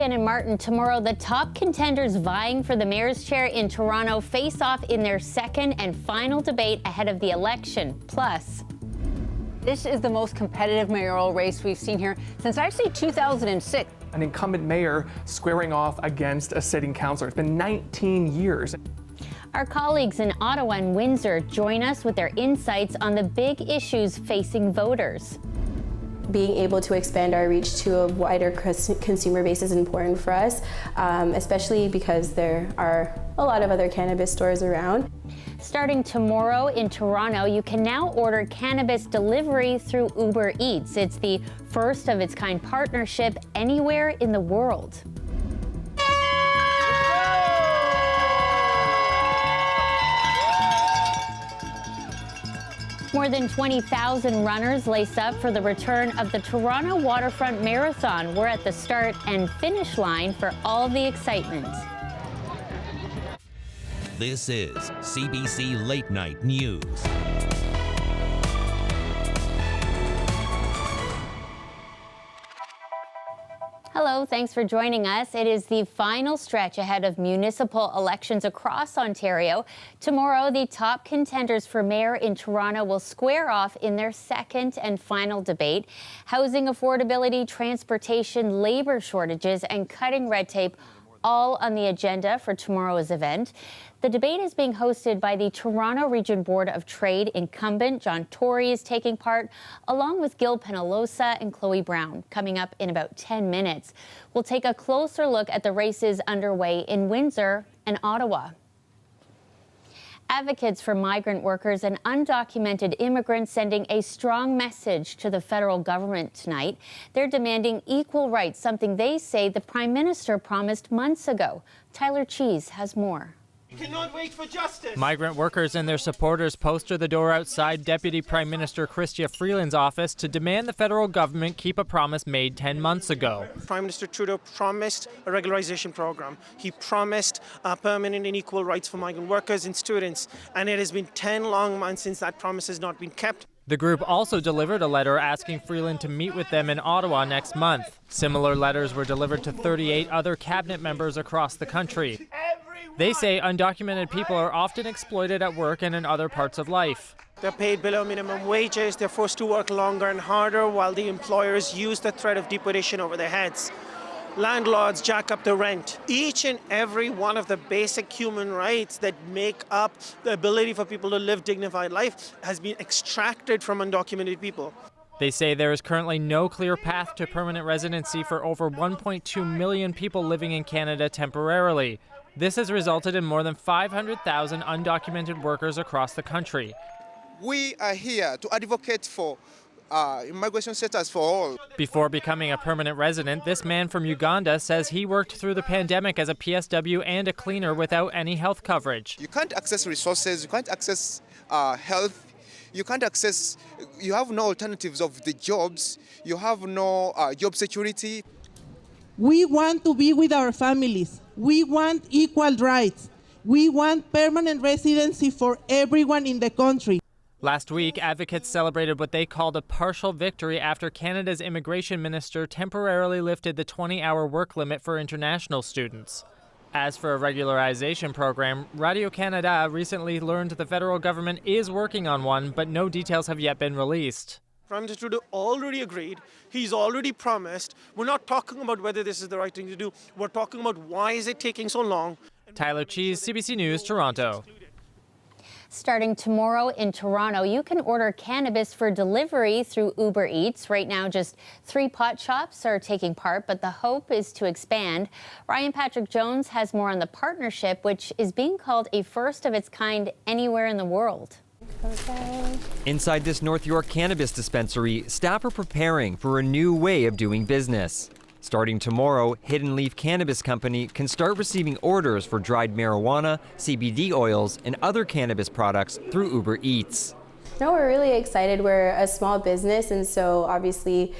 And in Martin, tomorrow, the top contenders vying for the mayor's chair in Toronto face off in their second and final debate ahead of the election. Plus, this is the most competitive mayoral race we've seen here since actually 2006. An incumbent mayor squaring off against a sitting councillor. It's been 19 years. Our colleagues in Ottawa and Windsor join us with their insights on the big issues facing voters. Being able to expand our reach to a wider consumer base is important for us, especially because there are a lot of other cannabis stores around. Starting tomorrow in Toronto, you can now order cannabis delivery through Uber Eats. It's the first of its kind partnership anywhere in the world. More than 20,000 runners lace up for the return of the Toronto Waterfront Marathon. We're at the start and finish line for all the excitement. This is CBC Late Night News. Hello, thanks for joining us. It is the final stretch ahead of municipal elections across Ontario. Tomorrow, the top contenders for mayor in Toronto will square off in their second and final debate. Housing affordability, transportation, labor shortages, and cutting red tape all on the agenda for tomorrow's event. The debate is being hosted by the Toronto Region Board of Trade incumbent. John Tory is taking part, along with Gil Penalosa and Chloe Brown, coming up in about 10 minutes. We'll take a closer look at the races underway in Windsor and Ottawa. Advocates for migrant workers and undocumented immigrants sending a strong message to the federal government tonight. They're demanding equal rights, something they say the Prime Minister promised months ago. Tyler Cheese has more. We cannot wait for justice. Migrant workers and their supporters poster the door outside Deputy Prime Minister Chrystia Freeland's office to demand the federal government keep a promise made 10 months ago. Prime Minister Trudeau promised a regularization program. He promised permanent and equal rights for migrant workers and students. And it has been 10 long months since that promise has not been kept. The group also delivered a letter asking Freeland to meet with them in Ottawa next month. Similar letters were delivered to 38 other cabinet members across the country. They say undocumented people are often exploited at work and in other parts of life. They're paid below minimum wages, they're forced to work longer and harder while the employers use the threat of deportation over their heads. Landlords jack up the rent. Each and every one of the basic human rights that make up the ability for people to live dignified life has been extracted from undocumented people. They say there is currently no clear path to permanent residency for over 1.2 million people living in Canada temporarily. This has resulted in more than 500,000 undocumented workers across the country. We are here to advocate for immigration status for all. Before becoming a permanent resident, this man from Uganda says he worked through the pandemic as a PSW and a cleaner without any health coverage. You can't access resources, you can't access health, you can't access, you have no alternatives of the jobs, you have no job security. We want to be with our families. We want equal rights. We want permanent residency for everyone in the country. Last week, advocates celebrated what they called a partial victory after Canada's immigration minister temporarily lifted the 20-hour work limit for international students. As for a regularization program, Radio-Canada recently learned the federal government is working on one, but no details have yet been released. Prime Minister Trudeau already agreed. He's already promised. We're not talking about whether this is the right thing to do. We're talking about why is it taking so long. Tyler Cheese, CBC News, Toronto. Starting tomorrow in Toronto, you can order cannabis for delivery through Uber Eats. Right now, just 3 pot shops are taking part, but the hope is to expand. Ryan Patrick Jones has more on the partnership, which is being called a first of its kind anywhere in the world. Okay. Inside this North York cannabis dispensary, staff are preparing for a new way of doing business. Starting tomorrow, Hidden Leaf Cannabis Company can start receiving orders for dried marijuana, CBD oils, and other cannabis products through Uber Eats. No, we're really excited. We're a small business, and so obviously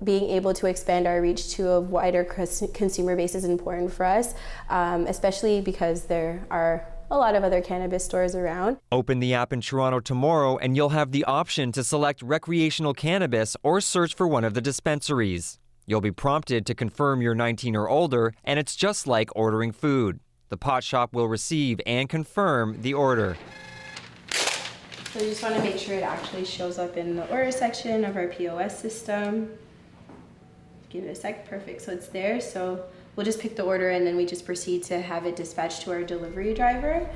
being able to expand our reach to a wider consumer base is important for us, especially because there are a lot of other cannabis stores around. Open the app in Toronto tomorrow and you'll have the option to select recreational cannabis or search for one of the dispensaries. You'll be prompted to confirm you're 19 or older, and it's just like ordering food. The pot shop will receive and confirm the order. So we just want to make sure it actually shows up in the order section of our POS system. Give it a sec. Perfect. So it's there. So we'll just pick the order and then we just proceed to have it dispatched to our delivery driver.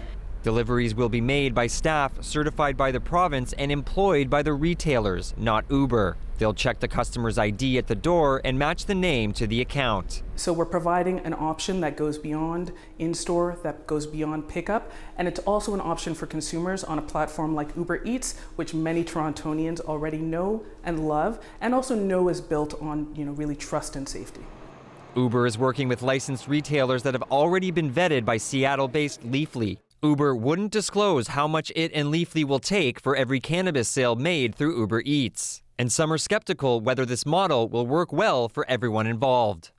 Deliveries will be made by staff certified by the province and employed by the retailers, not Uber. They'll check the customer's ID at the door and match the name to the account. So we're providing an option that goes beyond in-store, that goes beyond pickup, and it's also an option for consumers on a platform like Uber Eats, which many Torontonians already know and love, and also know is built on, really trust and safety. Uber is working with licensed retailers that have already been vetted by Seattle-based Leafly. Uber wouldn't disclose how much it and Leafly will take for every cannabis sale made through Uber Eats. And some are skeptical whether this model will work well for everyone involved.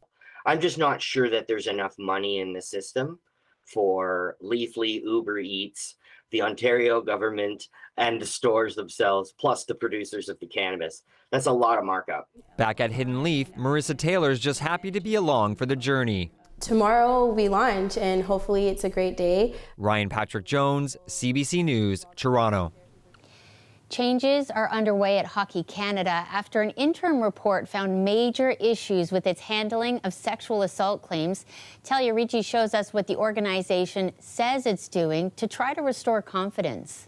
I'm just not sure that there's enough money in the system for Leafly, Uber Eats, the Ontario government, and the stores themselves, plus the producers of the cannabis. That's a lot of markup. Back at Hidden Leaf, Marissa Taylor's just happy to be along for the journey. Tomorrow we launch and hopefully it's a great day. Ryan Patrick Jones, CBC News, Toronto. Changes are underway at Hockey Canada after an interim report found major issues with its handling of sexual assault claims. Talia Ricci shows us what the organization says it's doing to try to restore confidence.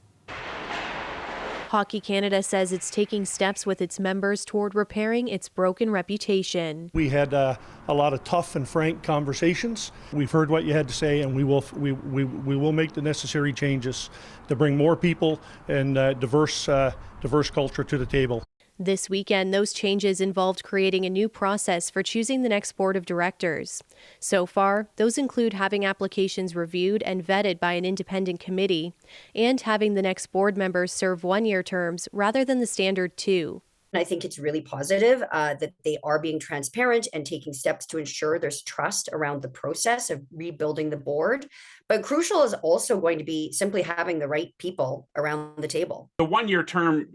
Hockey Canada says it's taking steps with its members toward repairing its broken reputation. We had a lot of tough and frank conversations. We've heard what you had to say, and we will make the necessary changes to bring more people and diverse culture to the table. This weekend, those changes involved creating a new process for choosing the next board of directors. So far, those include having applications reviewed and vetted by an independent committee, and having the next board members serve one-year terms rather than the standard 2. I think it's really positive that they are being transparent and taking steps to ensure there's trust around the process of rebuilding the board. But crucial is also going to be simply having the right people around the table. The one-year term,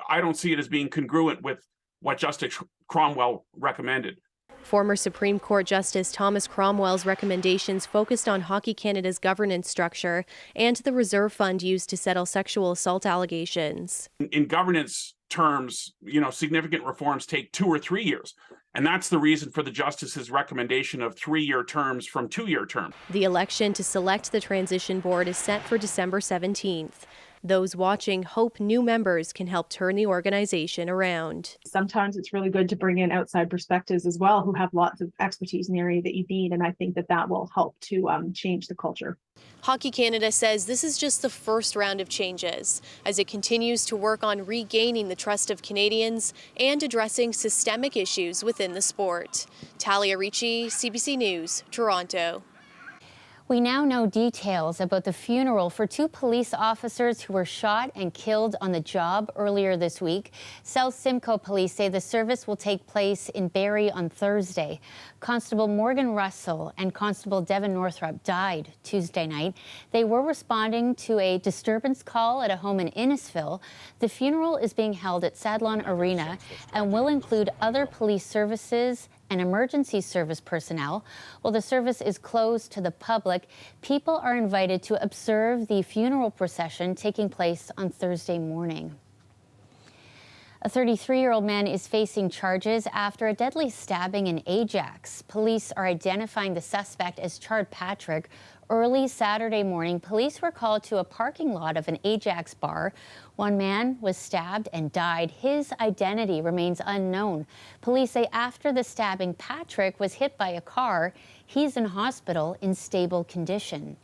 I don't see it as being congruent with what Justice Cromwell recommended. Former Supreme Court Justice Thomas Cromwell's recommendations focused on Hockey Canada's governance structure and the reserve fund used to settle sexual assault allegations. In governance terms, significant reforms take 2 or 3 years. And that's the reason for the justice's recommendation of 3-year terms from 2-year terms. The election to select the transition board is set for December 17th. Those watching hope new members can help turn the organization around. Sometimes it's really good to bring in outside perspectives as well, who have lots of expertise in the area that you need. And I think that will help to change the culture. Hockey Canada says this is just the first round of changes as it continues to work on regaining the trust of Canadians and addressing systemic issues within the sport. Talia Ricci, CBC News, Toronto. We now know details about the funeral for 2 police officers who were shot and killed on the job earlier this week. South Simcoe police say the service will take place in Barrie on Thursday. Constable Morgan Russell and Constable Devin Northrup died Tuesday night. They were responding to a disturbance call at a home in Innisfil. The funeral is being held at Sadlon Arena and will include other police services and emergency service personnel. While the service is closed to the public, people are invited to observe the funeral procession taking place on Thursday morning. A 33-year-old man is facing charges after a deadly stabbing in Ajax. Police are identifying the suspect as Chard Patrick. Early Saturday morning, police were called to a parking lot of an Ajax bar. One man was stabbed and died. His identity remains unknown. Police say after the stabbing, Patrick was hit by a car. He's in hospital in stable condition.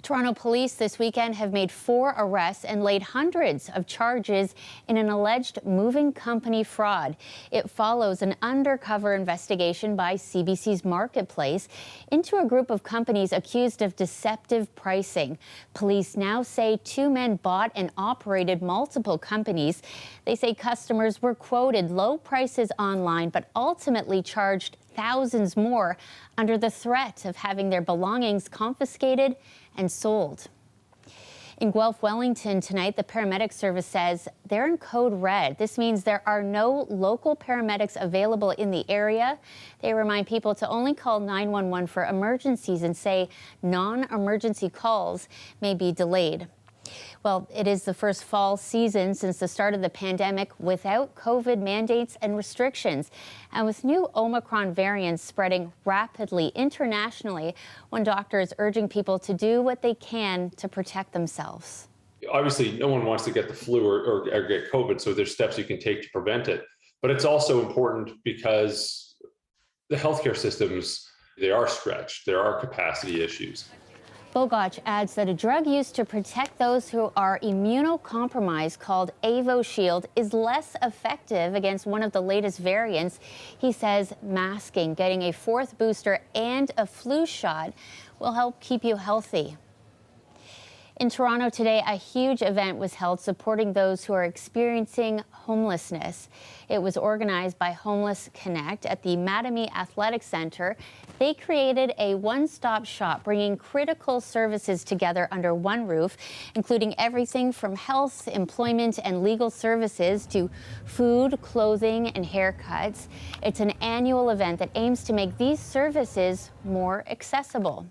Toronto police this weekend have made 4 arrests and laid hundreds of charges in an alleged moving company fraud. It follows an undercover investigation by CBC's Marketplace into a group of companies accused of deceptive pricing. Police now say 2 men bought and operated multiple companies. They say customers were quoted low prices online, but ultimately charged thousands more under the threat of having their belongings confiscated and sold. In Guelph, Wellington tonight, the paramedic service says they're in code red. This means there are no local paramedics available in the area. They remind people to only call 911 for emergencies and say non-emergency calls may be delayed. Well, it is the first fall season since the start of the pandemic without COVID mandates and restrictions. And with new Omicron variants spreading rapidly internationally, one doctor is urging people to do what they can to protect themselves. Obviously, no one wants to get the flu or get COVID, so there's steps you can take to prevent it. But it's also important because the healthcare systems, they are stretched. There are capacity issues. Bogach adds that a drug used to protect those who are immunocompromised called AvoShield is less effective against one of the latest variants. He says masking, getting a fourth booster, and a flu shot will help keep you healthy. In Toronto today, a huge event was held supporting those who are experiencing homelessness. It was organized by Homeless Connect at the Mattamy Athletic Centre. They created a one-stop shop, bringing critical services together under one roof, including everything from health, employment, and legal services to food, clothing, and haircuts. It's an annual event that aims to make these services more accessible.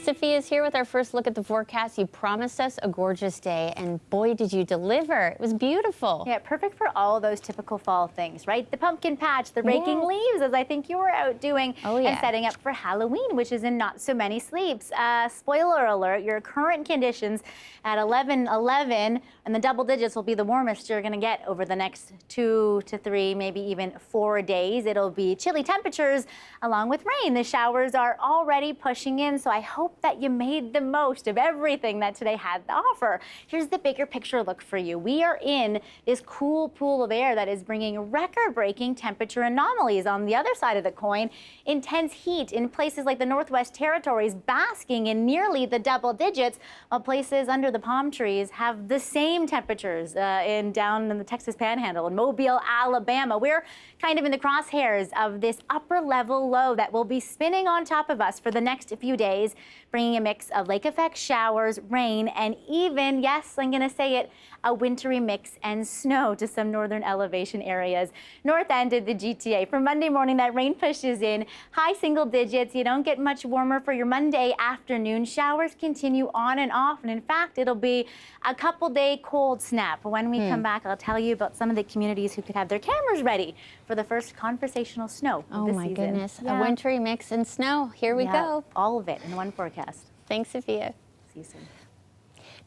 Sophia's here with our first look at the forecast. You promised us a gorgeous day, and boy, did you deliver. It was beautiful. Yeah, perfect for all those typical fall things, right? The pumpkin patch, the raking leaves, as I think you were out doing, and setting up for Halloween, which is in not so many sleeps. Spoiler alert, your current conditions at 11:11, and the double digits will be the warmest you're going to get over the next 2 to 3, maybe even 4 days. It'll be chilly temperatures along with rain. The showers are already pushing in, so I hope that you made the most of everything that today had to offer. Here's the bigger picture look for you. We are in this cool pool of air that is bringing record-breaking temperature anomalies. On the other side of the coin, intense heat in places like the Northwest Territories, basking in nearly the double digits, while places under the palm trees have the same temperatures down in the Texas Panhandle in Mobile, Alabama. We're kind of in the crosshairs of this upper level low that will be spinning on top of us for the next few days, bringing a mix of lake effect showers, rain, and even, yes, I'm going to say it, a wintry mix and snow to some northern elevation areas. North end of the GTA. For Monday morning, that rain pushes in high single digits. You don't get much warmer for your Monday afternoon. Showers continue on and off. And in fact, it'll be a couple-day cold snap. When we come back, I'll tell you about some of the communities who could have their cameras ready for the first conversational snow of this season. Goodness, a wintry mix and snow. Here we go. All of it in one forecast. Thanks, Sophia. See you soon.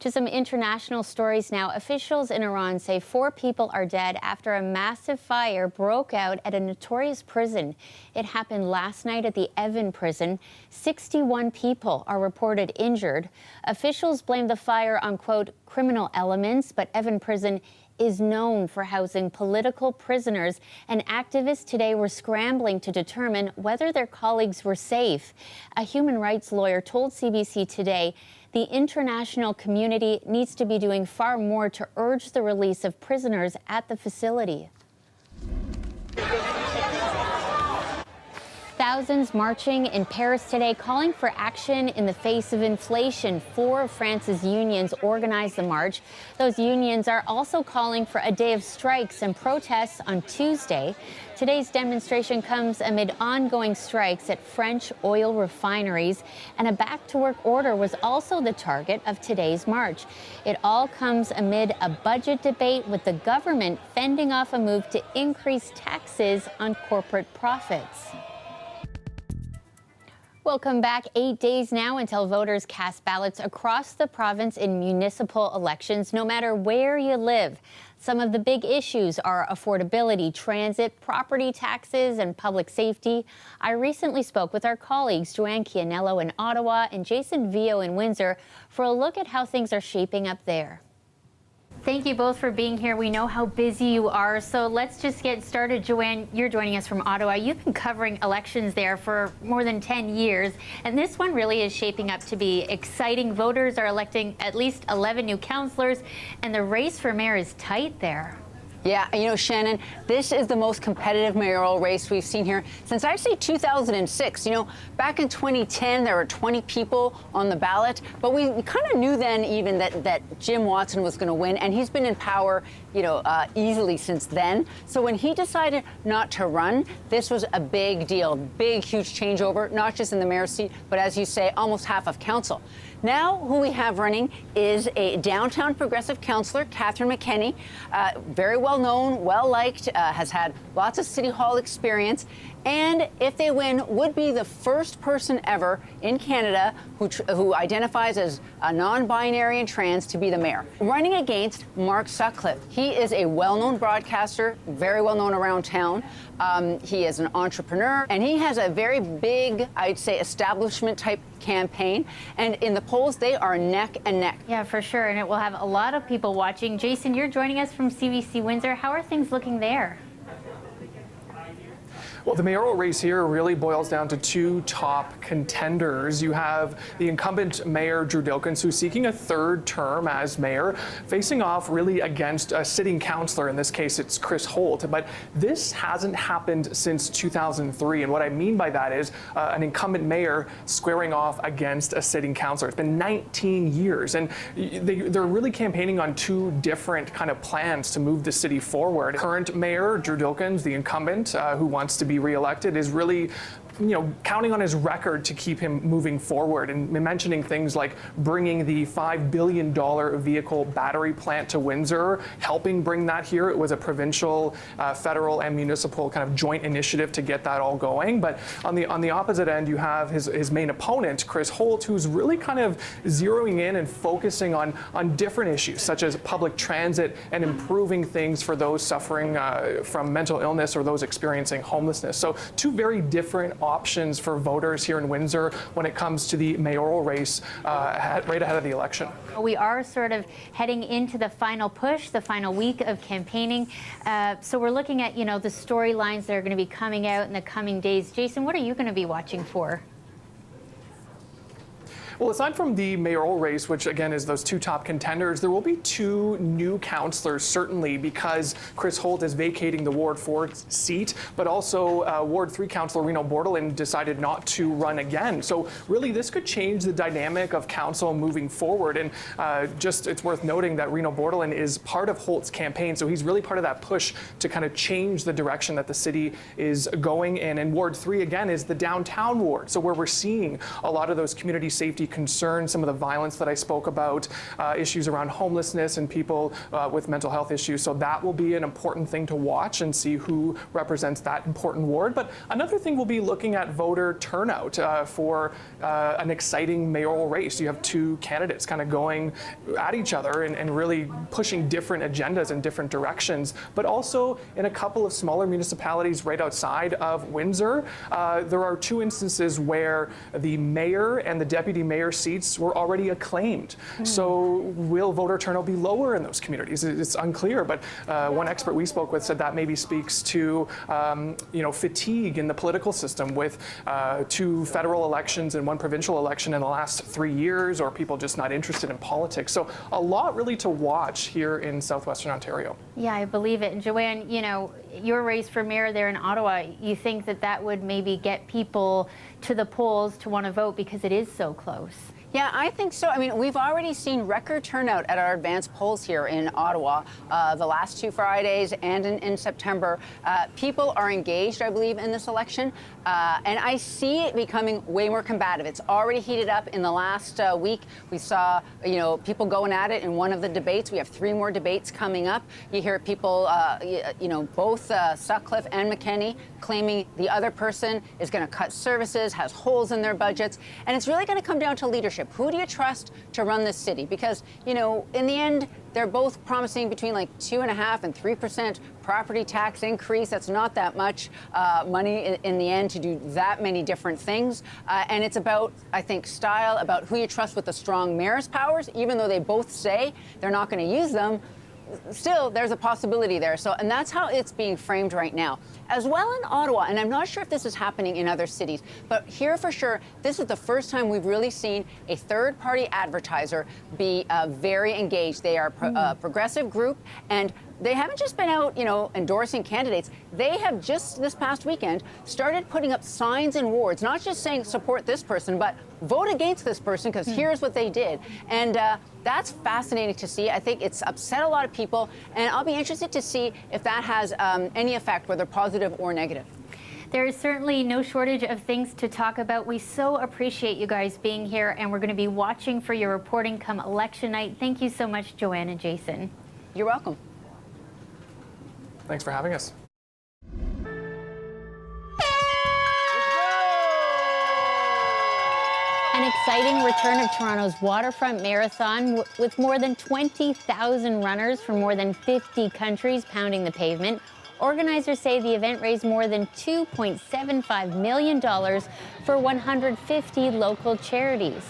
To some international stories now. Officials in Iran say 4 people are dead after a massive fire broke out at a notorious prison. It happened last night at the Evin prison. 61 people are reported injured. Officials blame the fire on, quote, criminal elements, but Evin prison is known for housing political prisoners, and activists today were scrambling to determine whether their colleagues were safe. A human rights lawyer told CBC today the international community needs to be doing far more to urge the release of prisoners at the facility. Thousands marching in Paris today, calling for action in the face of inflation. 4 of France's unions organized the march. Those unions are also calling for a day of strikes and protests on Tuesday. Today's demonstration comes amid ongoing strikes at French oil refineries, and a back-to-work order was also the target of today's march. It all comes amid a budget debate, with the government fending off a move to increase taxes on corporate profits. Welcome back. 8 days now until voters cast ballots across the province in municipal elections, no matter where you live. Some of the big issues are affordability, transit, property taxes, and public safety. I recently spoke with our colleagues Joanne Chianello in Ottawa and Jason Vio in Windsor for a look at how things are shaping up there. Thank you both for being here. We know how busy you are, so let's just get started. Joanne, you're joining us from Ottawa. You've been covering elections there for more than 10 years, and this one really is shaping up to be exciting. Voters are electing at least 11 new councillors, and the race for mayor is tight there. Yeah, you know, Shannon, this is the most competitive mayoral race we've seen here since I'd say 2006. You know, back in 2010, there were 20 people on the ballot, but we kind of knew then even that Jim Watson was going to win, and he's been in power, you know, easily since then. So when he decided not to run, this was a big deal, big, huge changeover, not just in the mayor's seat, but as you say, almost half of council. Now, who we have running is a downtown progressive councillor, Catherine McKenney, very well known, well liked, has had lots of city hall experience, and if they win, would be the first person ever in Canada who identifies as a non-binary and trans to be the mayor. Running against Mark Sutcliffe. He is a well-known broadcaster, very well known around town. He is an entrepreneur, and he has a very big, I'd say, establishment type campaign. And in the polls, they are neck and neck. Yeah, for sure. And it will have a lot of people watching. Jason, you're joining us from CBC Windsor. How are things looking there? Well, the mayoral race here really boils down to two top contenders. You have the incumbent mayor, Drew Dilkens, who's seeking a third term as mayor, facing off really against a sitting councillor. In this case, it's Chris Holt. But this hasn't happened since 2003. And what I mean by that is an incumbent mayor squaring off against a sitting councillor. It's been 19 years. And they're really campaigning on two different kind of plans to move the city forward. Current mayor, Drew Dilkens, the incumbent, who wants to be re-elected, is really counting on his record to keep him moving forward, and mentioning things like bringing the $5 billion vehicle battery plant to Windsor, helping bring that here. It was a provincial, federal, and municipal kind of joint initiative to get that all going. But on the opposite end, you have his main opponent, Chris Holt, who's really kind of zeroing in and focusing on different issues, such as public transit and improving things for those suffering from mental illness or those experiencing homelessness. So two very different options for voters here in Windsor when it comes to the mayoral race right ahead of the election. We are sort of heading into the final push, the final week of campaigning. So we're looking at, you know, the storylines that are going to be coming out in the coming days. Jason, what are you going to be watching for? Well, aside from the mayoral race, which again is those two top contenders, there will be two new councillors, certainly, because Chris Holt is vacating the Ward 4 seat, but also Ward 3 councillor Reno Bordelin decided not to run again. So really, this could change the dynamic of council moving forward. And it's worth noting that Reno Bordelin is part of Holt's campaign, so he's really part of that push to kind of change the direction that the city is going in. And Ward 3, again, is the downtown ward, so where we're seeing a lot of those community safety concerns, some of the violence that I spoke about, issues around homelessness and people with mental health issues. So that will be an important thing to watch and see who represents that important ward. But another thing will be looking at voter turnout for an exciting mayoral race. You have two candidates kind of going at each other and really pushing different agendas in different directions. But also in a couple of smaller municipalities right outside of Windsor, there are two instances where the mayor and the deputy mayor seats were already acclaimed. So will voter turnout be lower in those communities? It's unclear, but one expert we spoke with said that maybe speaks to fatigue in the political system with two federal elections and one provincial election in the last 3 years, or people just not interested in politics. So a lot really to watch here in southwestern Ontario. Yeah, I believe it. And Joanne, you know, your race for mayor there in Ottawa, you think that would maybe get people to the polls to want to vote because it is so close? Yeah, I think so. I mean, we've already seen record turnout at our advanced polls here in Ottawa the last 2 Fridays and in September. People are engaged, I believe, in this election, and I see it becoming way more combative. It's already heated up in the last week. We saw, people going at it in one of the debates. We have 3 more debates coming up. You hear people, both Sutcliffe and McKenney claiming the other person is going to cut services, has holes in their budgets, and it's really going to come down to leadership. Who do you trust to run this city? Because, in the end, they're both promising between like 2.5% and 3% property tax increase. That's not that much money in the end to do that many different things. And it's about, I think, style, about who you trust with the strong mayor's powers, even though they both say they're not going to use them. Still, there's a possibility there. And that's how it's being framed right now. As well in Ottawa, and I'm not sure if this is happening in other cities, but here for sure, this is the first time we've really seen a third-party advertiser be very engaged. They are a progressive group, and they haven't just been out, endorsing candidates. They have just this past weekend started putting up signs in wards, not just saying support this person, but vote against this person because here's what they did. And that's fascinating to see. I think it's upset a lot of people, and I'll be interested to see if that has any effect, whether positive or negative. There is certainly no shortage of things to talk about. We so appreciate you guys being here, and we're going to be watching for your reporting come election night. Thank you so much, Joanne and Jason. You're welcome. Thanks for having us. An exciting return of Toronto's Waterfront Marathon with more than 20,000 runners from more than 50 countries pounding the pavement. Organizers say the event raised more than $2.75 million for 150 local charities.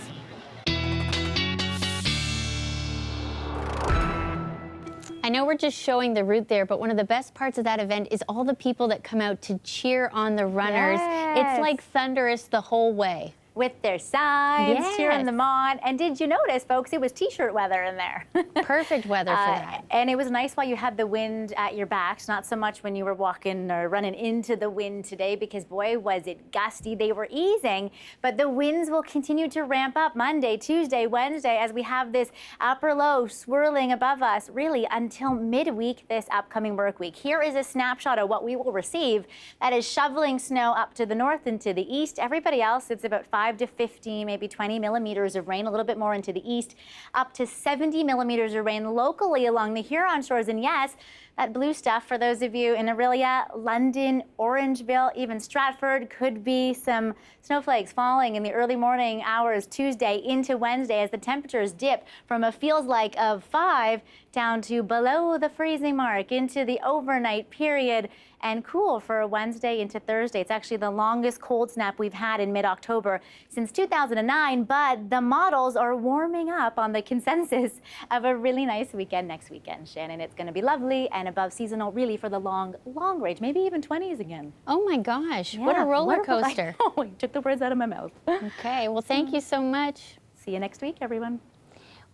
I know we're just showing the route there, but one of the best parts of that event is all the people that come out to cheer on the runners. Yes. It's like thunderous the whole way. With their signs, Yes. cheering them on. And did you notice, folks, it was t-shirt weather in there. Perfect weather for that. And it was nice while you had the wind at your backs, not so much when you were walking or running into the wind today, because boy, was it gusty. They were easing, but the winds will continue to ramp up Monday, Tuesday, Wednesday, as we have this upper low swirling above us, really until midweek this upcoming work week. Here is a snapshot of what we will receive. That is shoveling snow up to the north and to the east. Everybody else, it's about 5 to 15, maybe 20 millimeters of rain, a little bit more into the east, up to 70 millimeters of rain locally along the Huron shores. And yes, that blue stuff for those of you in Orillia, London, Orangeville, even Stratford, could be some snowflakes falling in the early morning hours Tuesday into Wednesday as the temperatures dip from a feels like of 5 down to below the freezing mark into the overnight period, and cool for Wednesday into Thursday. It's actually the longest cold snap we've had in mid-October since 2009, but the models are warming up on the consensus of a really nice weekend next weekend, Shannon. It's going to be lovely and above seasonal, really, for the long range, maybe even 20s again. Oh my gosh, Yeah, what a roller coaster. Oh, you took the words out of my mouth. Okay, well, thank you so much. See you next week, everyone.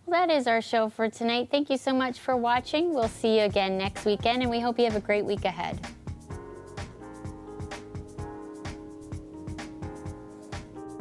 Well, that is our show for tonight. Thank you so much for watching. We'll see you again next weekend, and we hope you have a great week ahead.